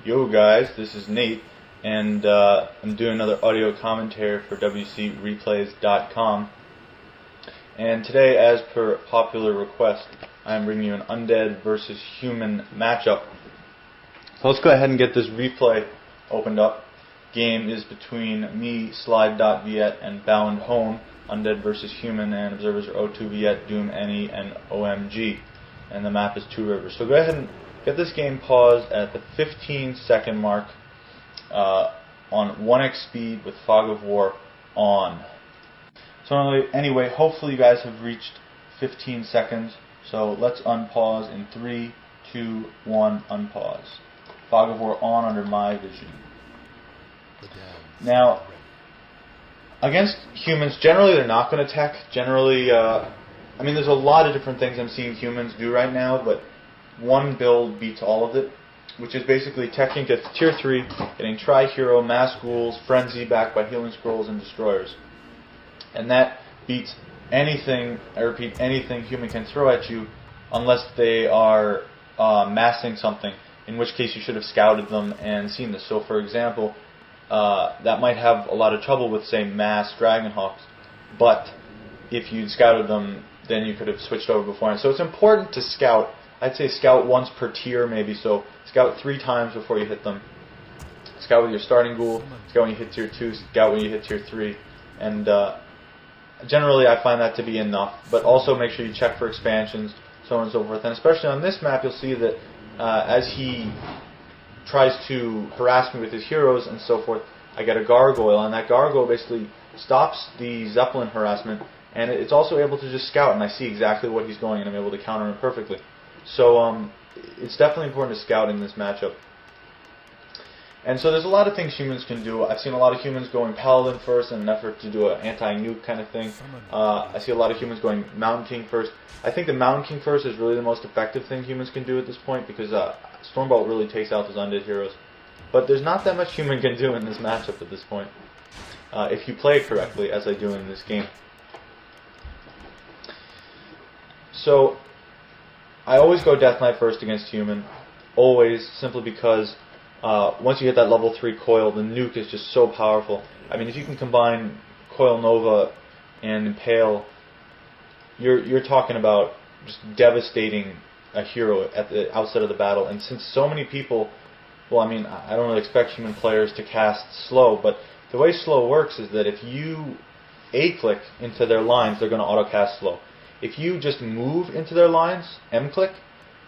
Yo guys, this is Nate, and I'm doing another audio commentary for WCReplays.com. And today, as per popular request, I'm bringing you an Undead versus Human matchup. So let's go ahead and get this replay opened up. Game is between me, Slide.viet, and Boundhome. Undead versus Human, and observers are O2viet, Doom, Any, and OMG. And the map is Two Rivers. So go ahead and get this game paused at the 15-second mark on 1x speed with Fog of War on. So anyway, hopefully you guys have reached 15 seconds. So let's unpause in 3, 2, 1, unpause. Fog of War on under my vision. Now, against humans, generally they're not going to tech. Generally, there's a lot of different things I'm seeing humans do right now, but one build beats all of it, which is basically teching to tier 3, getting Tri-Hero, Mass Ghouls, Frenzy backed by Healing Scrolls and Destroyers. And that beats anything, I repeat, anything human can throw at you unless they are massing something, in which case you should have scouted them and seen this. So for example, that might have a lot of trouble with, say, Mass Dragonhawks, but if you'd scouted them, then you could have switched over beforehand. So it's important to scout. I'd say scout once per tier maybe, so scout 3 times before you hit them. Scout with your starting ghoul, scout when you hit tier 2, scout when you hit tier 3, and generally I find that to be enough, but also make sure you check for expansions, so on and so forth. And especially on this map you'll see that as he tries to harass me with his heroes and so forth, I get a gargoyle, and that gargoyle basically stops the Zeppelin harassment, and it's also able to just scout, and I see exactly what he's going, and I'm able to counter him perfectly. So it's definitely important to scout in this matchup. And so there's a lot of things humans can do. I've seen a lot of humans going Paladin first in an effort to do an anti-nuke kind of thing. I see a lot of humans going Mountain King first. I think the Mountain King first is really the most effective thing humans can do at this point, because Stormbolt really takes out those undead heroes. But there's not that much human can do in this matchup at this point, if you play it correctly, as I do in this game. So I always go Death Knight first against human, always, simply because once you hit that level 3 coil, the nuke is just so powerful. I mean, if you can combine Coil Nova and Impale, you're talking about just devastating a hero at the outset of the battle. And since so many people, well, I mean, I don't really expect human players to cast slow, but the way slow works is that if you A-click into their lines, they're going to auto-cast slow. If you just move into their lines, M-click,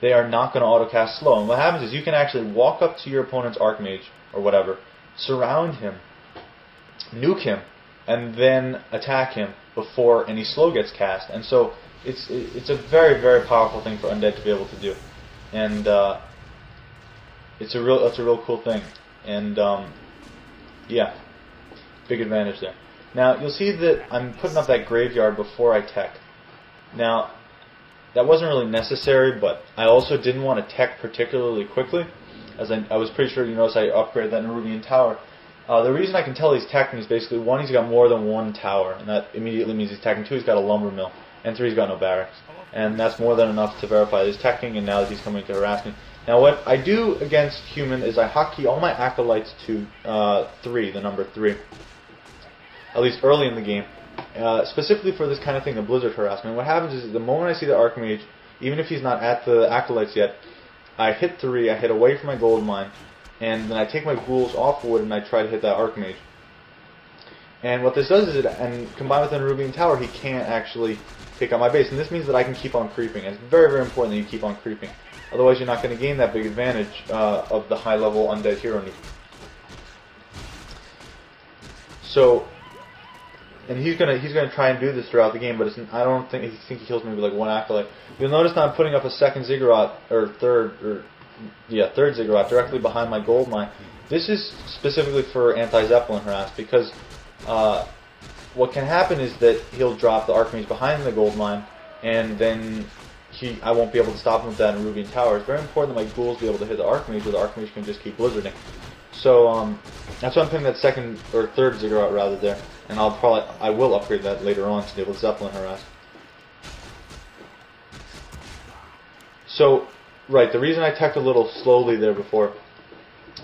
they are not going to auto-cast slow. And what happens is you can actually walk up to your opponent's Archmage, or whatever, surround him, nuke him, and then attack him before any slow gets cast. And so it's a very, very powerful thing for Undead to be able to do. And it's a real cool thing. And yeah, big advantage there. Now, you'll see that I'm putting up that graveyard before I tech. Now, that wasn't really necessary, but I also didn't want to tech particularly quickly, as I was pretty sure you noticed I upgraded that Nerubian tower. The reason I can tell he's teching is basically, 1, he's got more than 1 tower, and that immediately means he's teching. 2, he's got a lumber mill, and 3, he's got no barracks. And that's more than enough to verify that he's teching, and now that he's coming to harass me. Now what I do against human is I hotkey all my acolytes to 3, the number 3, at least early in the game. Specifically for this kind of thing, the Blizzard harassment. What happens is the moment I see the Archmage, even if he's not at the acolytes yet, I hit 3, I hit away from my gold mine, and then I take my ghouls off wood and I try to hit that Archmage. And what this does is, and combined with the Nerubian tower, he can't actually take out my base, and this means that I can keep on creeping. And it's very, very important that you keep on creeping. Otherwise you're not going to gain that big advantage of the high level undead hero nuke. So, and he's gonna try and do this throughout the game, but I don't think he kills me with like 1 acolyte. You'll notice that I'm putting up a second ziggurat, or third ziggurat directly behind my gold mine. This is specifically for anti-Zeppelin harass, because what can happen is that he'll drop the Archmage behind the gold mine, and then I won't be able to stop him with that Nerubian tower. It's very important that my ghouls be able to hit the Archmage, or the Archmage can just keep blizzarding. So that's why I'm putting that second or third ziggurat rather there. And I will upgrade that later on to be able to Zeppelin harass. So, right, the reason I teched a little slowly there before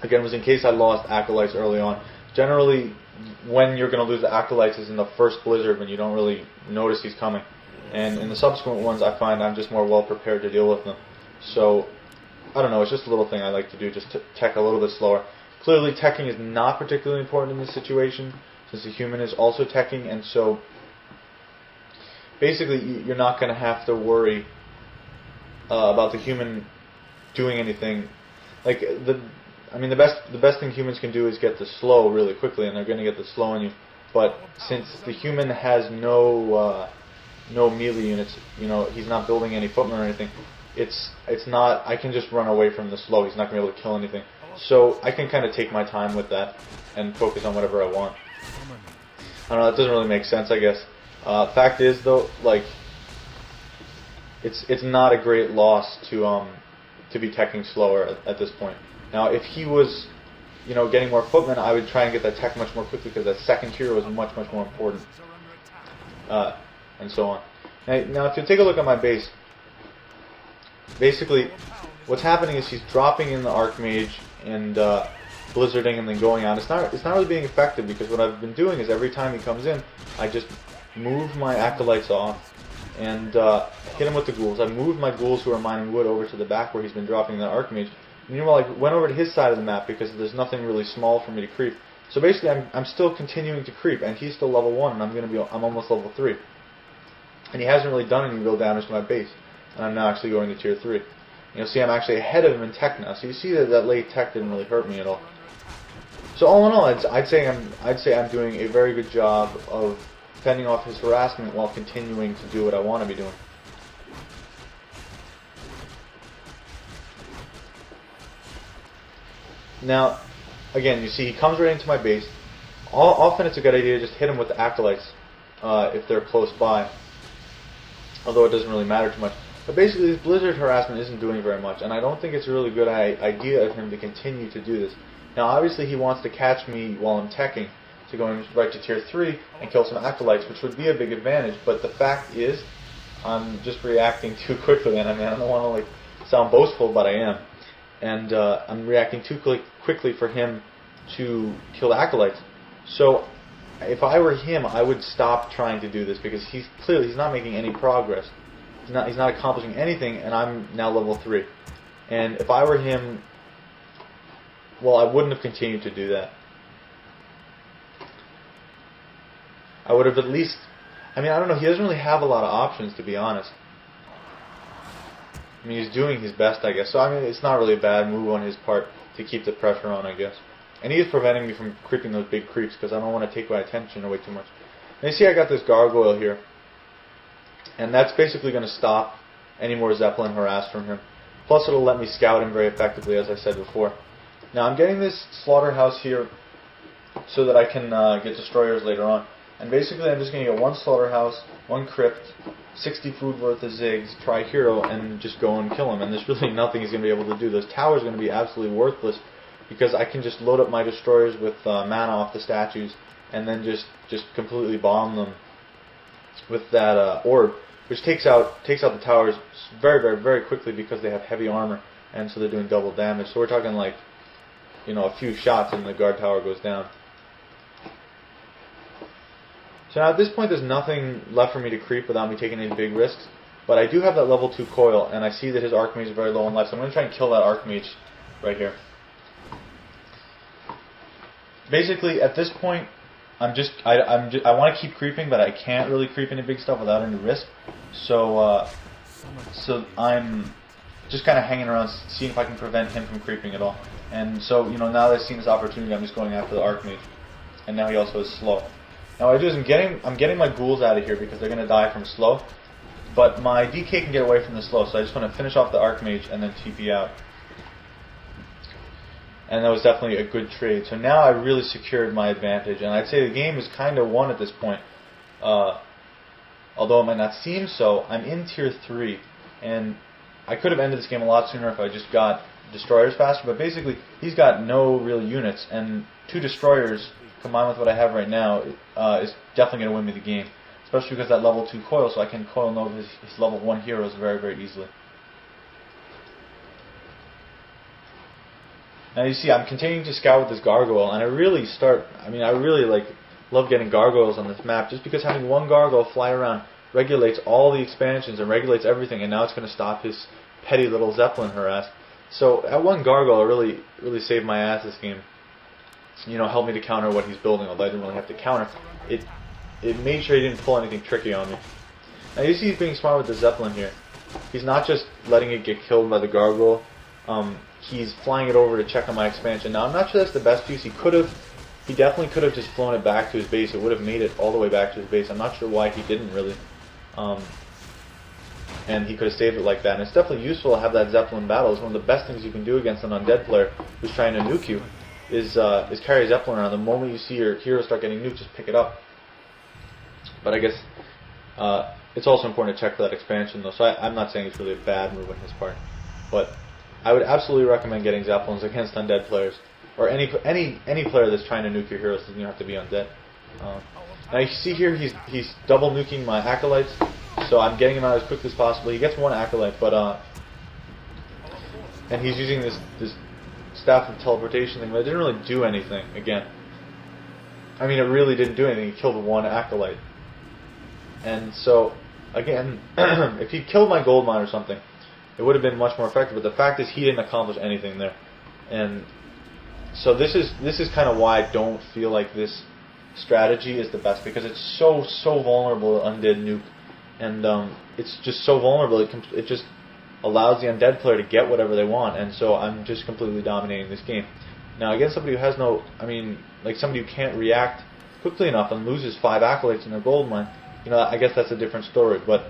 again, was in case I lost Acolytes early on. Generally, when you're going to lose the Acolytes is in the first Blizzard when you don't really notice he's coming. And in the subsequent ones, I find I'm just more well prepared to deal with them. So, I don't know, it's just a little thing I like to do, just to tech a little bit slower. Clearly, teching is not particularly important in this situation, since the human is also teching, and so basically you're not going to have to worry about the human doing anything. Like, the best thing humans can do is get the slow really quickly, and they're going to get the slow on you. But since the human has no melee units, he's not building any footmen or anything. It's not. I can just run away from the slow. He's not going to be able to kill anything. So I can kind of take my time with that and focus on whatever I want. I don't know. That doesn't really make sense, I guess. Fact is, though, like it's not a great loss to be teching slower at this point. Now, if he was, getting more footmen, I would try and get that tech much more quickly because that second hero is much more important, and so on. Now, if you take a look at my base, basically, what's happening is he's dropping in the Archmage and blizzarding and then going out. It's not really being effective because what I've been doing is every time he comes in, I just move my Acolytes off and hit him with the ghouls. I moved my ghouls who are mining wood over to the back where he's been dropping the Archmage. Meanwhile, I went over to his side of the map because there's nothing really small for me to creep. So basically, I'm still continuing to creep, and he's still level 1, and I'm almost level 3. And he hasn't really done any real damage to my base, and I'm now actually going to tier 3. You'll see I'm actually ahead of him in tech now. So you see that late tech didn't really hurt me at all. So all in all, I'd say I'm doing a very good job of fending off his harassment while continuing to do what I want to be doing. Now, again, you see he comes right into my base. Often it's a good idea to just hit him with the Acolytes if they're close by, although it doesn't really matter too much. But basically, this Blizzard harassment isn't doing very much, and I don't think it's a really good idea of him to continue to do this. Now, obviously, he wants to catch me while I'm teching, to going right to tier 3 and kill some Acolytes, which would be a big advantage, but the fact is, I'm just reacting too quickly, and I don't want to sound boastful, but I am. And I'm reacting too quickly for him to kill the Acolytes. So, if I were him, I would stop trying to do this, because he's not making any progress. He's not accomplishing anything, and I'm now level 3. And if I were him, well, I wouldn't have continued to do that. I would have at least... I don't know, he doesn't really have a lot of options, to be honest. He's doing his best, I guess. So, it's not really a bad move on his part to keep the pressure on, I guess. And he is preventing me from creeping those big creeps, because I don't want to take my attention away too much. And you see I got this gargoyle here. And that's basically going to stop any more Zeppelin harass from him. Plus it'll let me scout him very effectively, as I said before. Now I'm getting this slaughterhouse here so that I can get destroyers later on. And basically I'm just going to get one slaughterhouse, one crypt, 60 food worth of zigs, try hero, and just go and kill him. And there's really nothing he's going to be able to do. Those towers are going to be absolutely worthless because I can just load up my destroyers with mana off the statues and then just completely bomb them with that orb, which takes out the towers very quickly because they have heavy armor, and so they're doing double damage. So we're talking like, a few shots and the guard tower goes down. So now at this point there's nothing left for me to creep without me taking any big risks, but I do have that level 2 coil, and I see that his Archmage is very low on life, so I'm going to try and kill that Archmage right here. Basically at this point I want to keep creeping, but I can't really creep into big stuff without any risk. So I'm just kind of hanging around, seeing if I can prevent him from creeping at all. And so, now that I've seen this opportunity, I'm just going after the Archmage. And now he also is slow. Now what I do is I'm getting my ghouls out of here because they're going to die from slow. But my DK can get away from the slow, so I just want to finish off the Archmage and then TP out. And that was definitely a good trade. So now I really secured my advantage, and I'd say the game is kind of won at this point. Although it might not seem so, I'm in tier 3, and I could have ended this game a lot sooner if I just got destroyers faster, but basically he's got no real units, and 2 destroyers combined with what I have right now is definitely going to win me the game. Especially because that level 2 coil, so I can coil nova his level 1 heroes very easily. Now you see, I'm continuing to scout with this gargoyle, and I really love getting gargoyles on this map, just because having one gargoyle fly around regulates all the expansions and regulates everything, and now it's going to stop his petty little Zeppelin harass. So that one gargoyle really saved my ass this game. You know, helped me to counter what he's building, although I didn't really have to counter. It made sure he didn't pull anything tricky on me. Now you see he's being smart with the Zeppelin here. He's not just letting it get killed by the gargoyle. He's flying it over to check on my expansion. Now I'm not sure that's the best use. He definitely could have just flown it back to his base. It would have made it all the way back to his base. I'm not sure why he didn't really. And he could have saved it like that. And it's definitely useful to have that Zeppelin battle. It's one of the best things you can do against an undead player who's trying to nuke you, is carry a Zeppelin around. The moment you see your hero start getting nuked, just pick it up. But I guess it's also important to check for that expansion, though. So I'm not saying it's really a bad move on his part. But I would absolutely recommend getting Zeppelins against undead players. Or any player that's trying to nuke your heroes. Doesn't even have to be undead. Now you see here he's double nuking my acolytes. So I'm getting him out as quickly as possible. He gets one acolyte, but and he's using this staff of teleportation thing, but it didn't really do anything. Again, I mean, it really didn't do anything. He killed one acolyte, and so again, if he killed my gold mine or something, it would have been much more effective. But the fact is, he didn't accomplish anything there, and so this is kind of why I don't feel like this strategy is the best, because it's so vulnerable to undead nuke. And it's just so vulnerable. It just allows the undead player to get whatever they want, and so I'm just completely dominating this game. Now against somebody who has like somebody who can't react quickly enough and loses 5 acolytes in their gold mine, you know, I guess that's a different story. But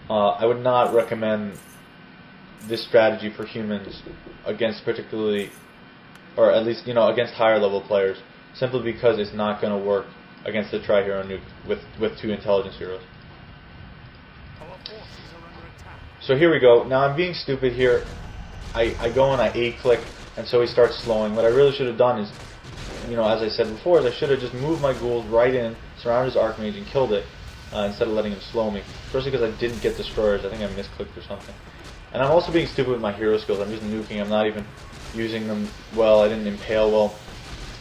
I would not recommend this strategy for humans against particularly, or at least against higher level players, simply because it's not going to work against the Tri-Hero nuke with 2 intelligence heroes. So here we go. Now I'm being stupid here. I go and I A-click, and so he starts slowing. What I really should have done is, as I said before, is I should have just moved my ghouls right in, surrounded his Archmage, and killed it, instead of letting him slow me. Especially because I didn't get destroyers. I think I misclicked or something. And I'm also being stupid with my hero skills. I'm just nuking. I'm not even using them well. I didn't impale well.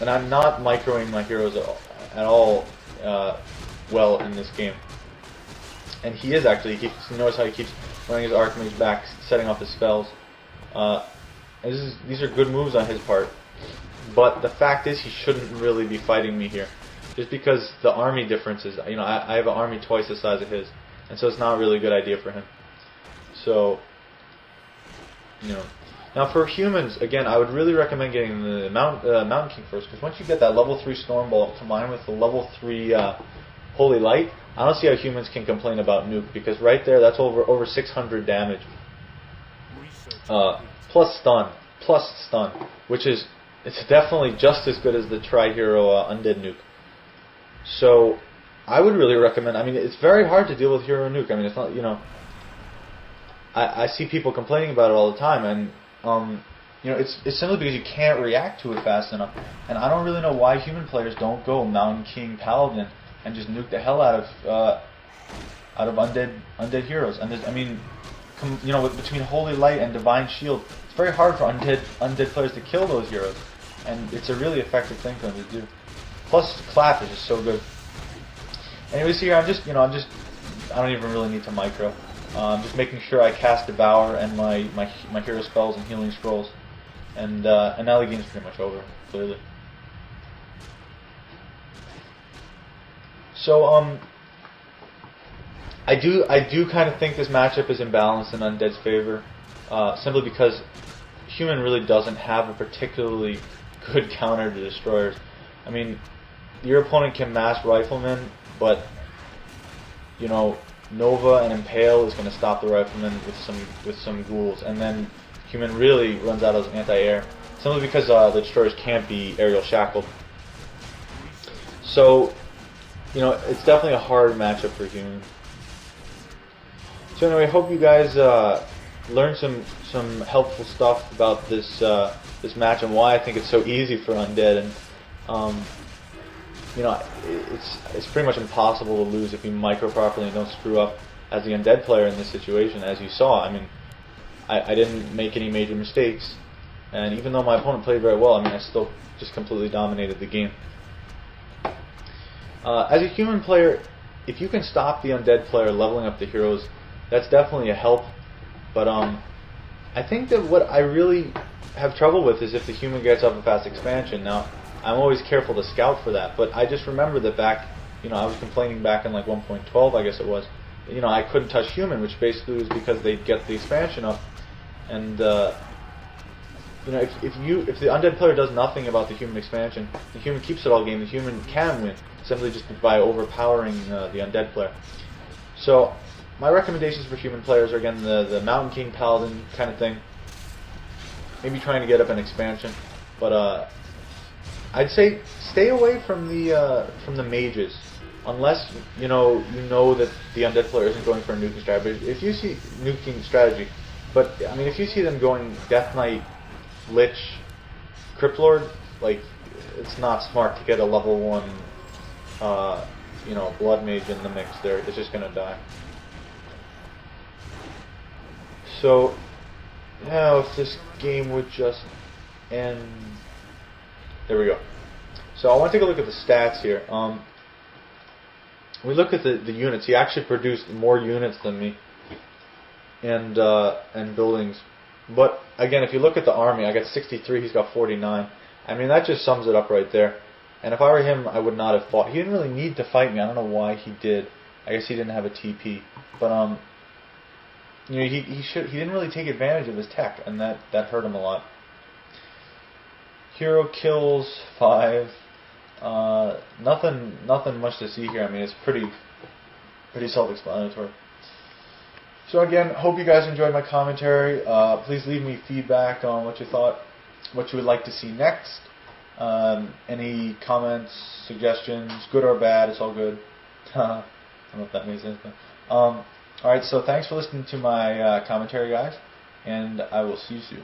And I'm not microing my heroes at all well in this game. And he is actually. You notice how he keeps running his Archmage back, setting off his spells. These are good moves on his part. But the fact is, he shouldn't really be fighting me here, just because the army differences. I have an army twice the size of his, and so it's not really a good idea for him. So, now for humans, again, I would really recommend getting the Mountain King first, because once you get that level 3 Stormbolt combined with the level 3 Holy Light, I don't see how humans can complain about nuke, because right there, that's over 600 damage. Plus stun, which is, it's definitely just as good as the Tri-Hero Undead nuke. So, I would really recommend, it's very hard to deal with Hero nuke. It's not, I see people complaining about it all the time, and it's simply because you can't react to it fast enough. And I don't really know why human players don't go Mountain King Paladin and just nuke the hell out of undead heroes. And between Holy Light and Divine Shield, it's very hard for undead players to kill those heroes, and it's a really effective thing for them to do. Plus, Clap is just so good. Anyways, here I don't even really need to micro. I'm just making sure I cast Devour and my hero spells and healing scrolls, and now the game's pretty much over, clearly. So I do kind of think this matchup is imbalanced in Undead's favor, simply because Human really doesn't have a particularly good counter to Destroyers. Your opponent can mass Rifleman, but Nova and Impale is going to stop the Rifleman with some ghouls, and then Human really runs out of anti-air, simply because the Destroyers can't be aerial shackled. So, it's definitely a hard matchup for Human. So anyway, I hope you guys learned some helpful stuff about this match and why I think it's so easy for Undead. And it's pretty much impossible to lose if you micro properly and don't screw up as the Undead player in this situation. As you saw, I didn't make any major mistakes, And even though my opponent played very well, I mean, I still just completely dominated the game. As a human player, if you can stop the undead player leveling up the heroes, that's definitely a help. But I think that what I really have trouble with is if the human gets up a fast expansion. Now, I'm always careful to scout for that, but I just remember that back, I was complaining back in like 1.12, I guess it was, I couldn't touch human, which basically was because they'd get the expansion up. And if the undead player does nothing about the human expansion, the human keeps it all game. The human can win simply just by overpowering the undead player. So my recommendations for human players are again the Mountain King Paladin kind of thing. Maybe trying to get up an expansion, but I'd say stay away from the mages, unless you know that the undead player isn't going for a nuking strategy. If you see nuking strategy, but I mean if you see them going Death Knight, Lich, Crypt Lord, like it's not smart to get a level 1 blood mage in the mix there. It's just gonna die. So now if this game would just end. There we go. So I want to take a look at the stats here. We look at the units. He actually produced more units than me, and buildings. But again, if you look at the army, I got 63. He's got 49. I mean, that just sums it up right there. And if I were him, I would not have fought. He didn't really need to fight me. I don't know why he did. I guess he didn't have a TP. But he didn't really take advantage of his tech, and that hurt him a lot. Hero kills 5. Nothing much to see here. I mean, it's pretty self-explanatory. So again, hope you guys enjoyed my commentary. Please leave me feedback on what you thought, what you would like to see next. Any comments, suggestions, good or bad, it's all good. I don't know if that makes sense. Alright, so thanks for listening to my commentary, guys, and I will see you soon.